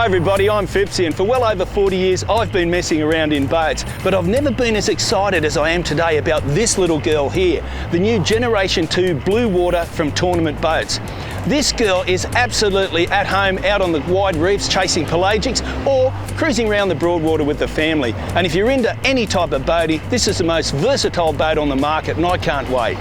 Hi everybody, I'm Fipsy, and for well over 40 years I've been messing around in boats, but I've never been as excited as I am today about this little girl here, the new Generation 2 Bluewater from Tournament Boats. This girl is absolutely at home out on the wide reefs chasing pelagics or cruising around the Broadwater with the family. And if you're into any type of boating, this is the most versatile boat on the market and I can't wait.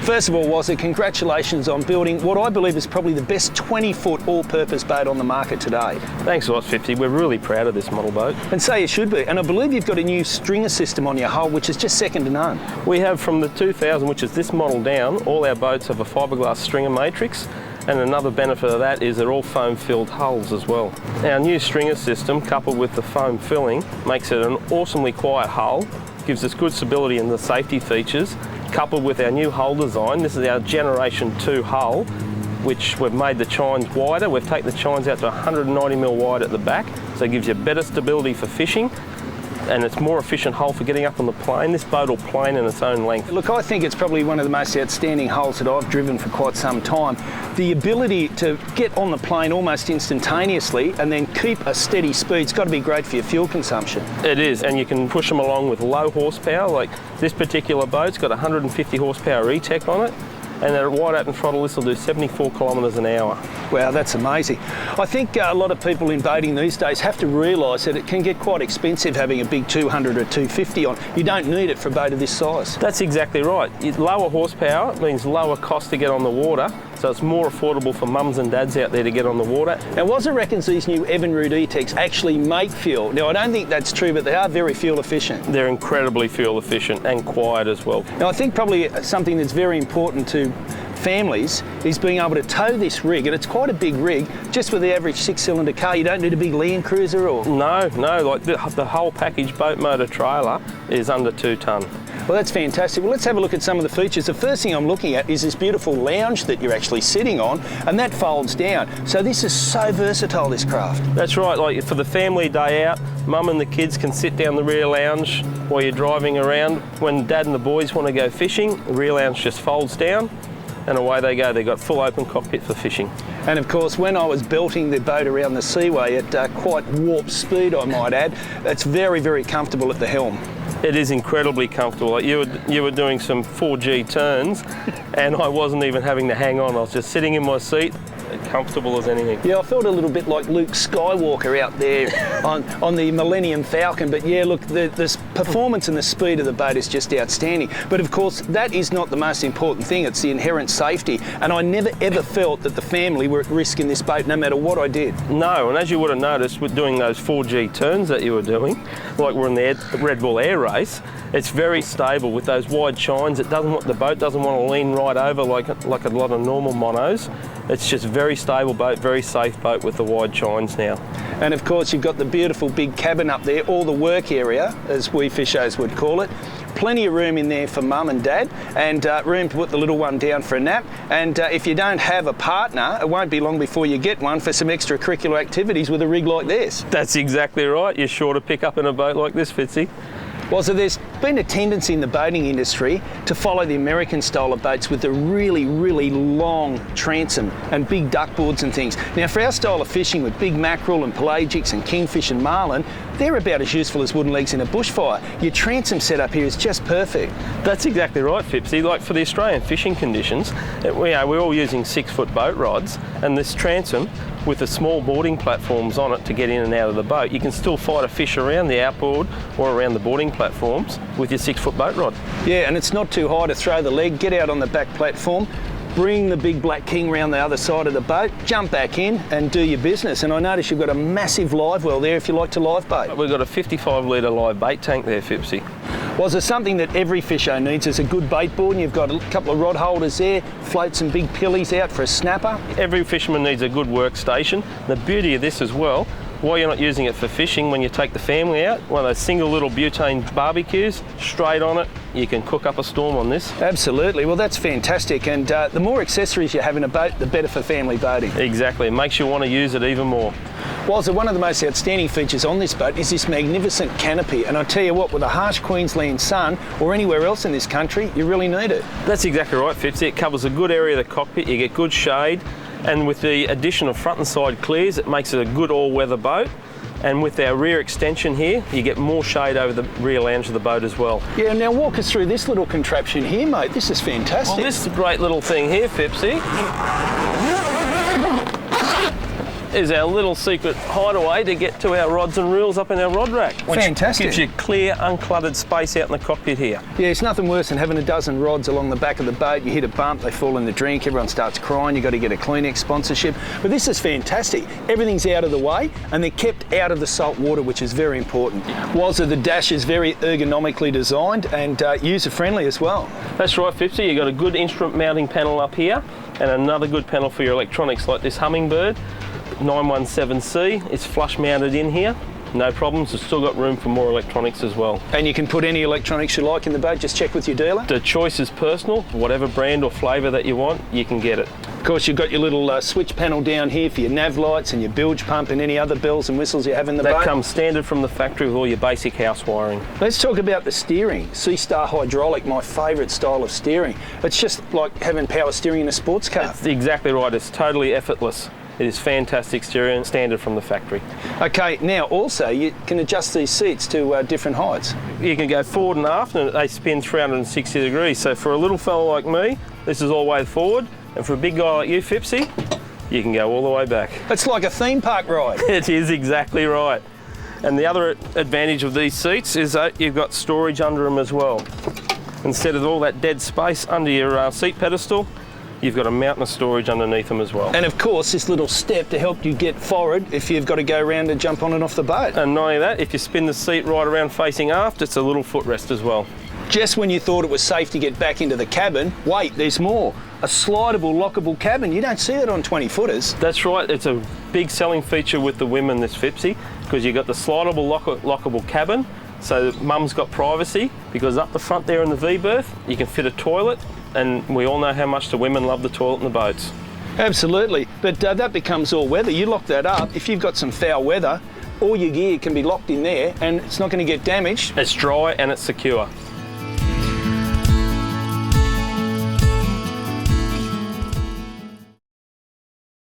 First of all, Wazza, congratulations on building what I believe is probably the best 20-foot all-purpose boat on the market today. Thanks a lot, Fipsy. We're really proud of this model boat. And so you should be. And I believe you've got a new stringer system on your hull, which is just second to none. We have from the 2000, which is this model down, all our boats have a fiberglass stringer matrix. And another benefit of that is they're all foam-filled hulls as well. Our new stringer system, coupled with the foam filling, makes it an awesomely quiet hull, gives us good stability in the safety features, coupled with our new hull design. This is our Generation 2 hull, which we've made the chines wider. We've taken the chines out to 190mm wide at the back, so it gives you better stability for fishing, and it's more efficient hull for getting up on the plane. This boat will plane in its own length. Look, I think it's probably one of the most outstanding hulls that I've driven for quite some time. The ability to get on the plane almost instantaneously and then keep a steady speed, it's got to be great for your fuel consumption. It is, and you can push them along with low horsepower. Like this particular boat's got 150 horsepower E-Tech on it, and at a wide open throttle this will do 74 kilometres an hour. Wow, that's amazing. I think a lot of people in boating these days have to realise that it can get quite expensive having a big 200 or 250 on. You don't need it for a boat of this size. That's exactly right. Lower horsepower means lower cost to get on the water, so it's more affordable for mums and dads out there to get on the water. Now, Wazza reckons these new Evinrude E-Techs actually make fuel. Now, I don't think that's true, but they are very fuel efficient. They're incredibly fuel efficient and quiet as well. Now, I think probably something that's very important to families is being able to tow this rig, and it's quite a big rig, just with the average 6-cylinder car. You don't need a big Land Cruiser or... No, like the whole package boat motor trailer is under 2 tonne. Well, that's fantastic. Well, let's have a look at some of the features. The first thing I'm looking at is this beautiful lounge that you're actually sitting on, and that folds down. So this is so versatile, this craft. That's right. Like for the family day out, mum and the kids can sit down the rear lounge while you're driving around. When dad and the boys want to go fishing, the rear lounge just folds down and away they go. They've got full open cockpit for fishing. And of course, when I was belting the boat around the seaway at quite warp speed, I might add, it's very, very comfortable at the helm. It is incredibly comfortable. Like you were doing some 4G turns and I wasn't even having to hang on. I was just sitting in my seat, comfortable as anything. Yeah, I felt a little bit like Luke Skywalker out there on the Millennium Falcon. But yeah, look, the performance and the speed of the boat is just outstanding. But of course, that is not the most important thing. It's the inherent safety. And I never ever felt that the family were at risk in this boat, no matter what I did. No, and as you would have noticed with doing those 4G turns that you were doing, like we're in the Red Bull Air Race, It's very stable with those wide chines. The boat doesn't want to lean right over like a lot of normal monos. It's just very stable boat, very safe boat with the wide chines now. And of course you've got the beautiful big cabin up there, or the work area, as we fishers would call it. Plenty of room in there for mum and dad, and room to put the little one down for a nap. And if you don't have a partner, it won't be long before you get one for some extracurricular activities with a rig like this. That's exactly right. You're sure to pick up in a boat like this, Fitzy. Well, so there's been a tendency in the boating industry to follow the American style of boats with the really, really long transom and big duck boards and things. Now, for our style of fishing with big mackerel and pelagics and kingfish and marlin, they're about as useful as wooden legs in a bushfire. Your transom setup here is just perfect. That's exactly right, Fipsy. Like for the Australian fishing conditions, we're all using 6-foot boat rods, and this transom with the small boarding platforms on it to get in and out of the boat, you can still fight a fish around the outboard or around the boarding platforms with your 6-foot boat rod. Yeah, and it's not too high to throw the leg, get out on the back platform, bring the big black king round the other side of the boat, jump back in and do your business. And I notice you've got a massive live well there if you like to live bait. We've got a 55-litre live bait tank there, Fipsy. Well, is there something that every fisher needs? Is a good bait board, and you've got a couple of rod holders there, float some big pillies out for a snapper. Every fisherman needs a good workstation. The beauty of this as well, while you're not using it for fishing, when you take the family out, one of those single little butane barbecues, straight on it, you can cook up a storm on this. Absolutely. Well, that's fantastic. And the more accessories you have in a boat, the better for family boating. Exactly. It makes you want to use it even more. Well, so one of the most outstanding features on this boat is this magnificent canopy. And I tell you what, with a harsh Queensland sun or anywhere else in this country, you really need it. That's exactly right, Fipsy. It covers a good area of the cockpit. You get good shade. And with the addition of front and side clears, it makes it a good all-weather boat. And with our rear extension here, you get more shade over the rear lounge of the boat as well. Yeah, now walk us through this little contraption here, mate. This is fantastic. Well, this is a great little thing here, Fipsy. Is our little secret hideaway to get to our rods and reels up in our rod rack. Which fantastic. Gives you clear, uncluttered space out in the cockpit here. Yeah, it's nothing worse than having a dozen rods along the back of the boat. You hit a bump, they fall in the drink, everyone starts crying, you've got to get a Kleenex sponsorship. But this is fantastic. Everything's out of the way and they're kept out of the salt water, which is very important. Whilst the dash is very ergonomically designed and user-friendly as well. That's right, Fipsy. You've got a good instrument mounting panel up here and another good panel for your electronics like this Hummingbird 917C. It's flush mounted in here, no problems. It's still got room for more electronics as well. And you can put any electronics you like in the boat, just check with your dealer? The choice is personal. Whatever brand or flavour that you want, you can get it. Of course, you've got your little switch panel down here for your nav lights and your bilge pump and any other bells and whistles you have in the boat. That comes standard from the factory with all your basic house wiring. Let's talk about the steering. Seastar hydraulic, my favourite style of steering. It's just like having power steering in a sports car. That's exactly right. It's totally effortless. It is fantastic steering, standard from the factory. Okay, now also you can adjust these seats to different heights. You can go forward and aft and they spin 360 degrees. So for a little fella like me, this is all the way forward. And for a big guy like you, Fipsy, you can go all the way back. It's like a theme park ride. It is exactly right. And the other advantage of these seats is that you've got storage under them as well. Instead of all that dead space under your seat pedestal, you've got a mountain of storage underneath them as well. And of course, this little step to help you get forward if you've got to go around and jump on and off the boat. And not only that, if you spin the seat right around facing aft, it's a little footrest as well. Just when you thought it was safe to get back into the cabin, wait, there's more. A slidable, lockable cabin. You don't see that on 20-footers. That's right. It's a big selling feature with the women, this Fipsy, because you've got the slidable, lockable cabin. So mum's got privacy, because up the front there in the V-berth, you can fit a toilet, and we all know how much the women love the toilet in the boats. Absolutely, but that becomes all weather. You lock that up, if you've got some foul weather, all your gear can be locked in there and it's not going to get damaged. It's dry and it's secure.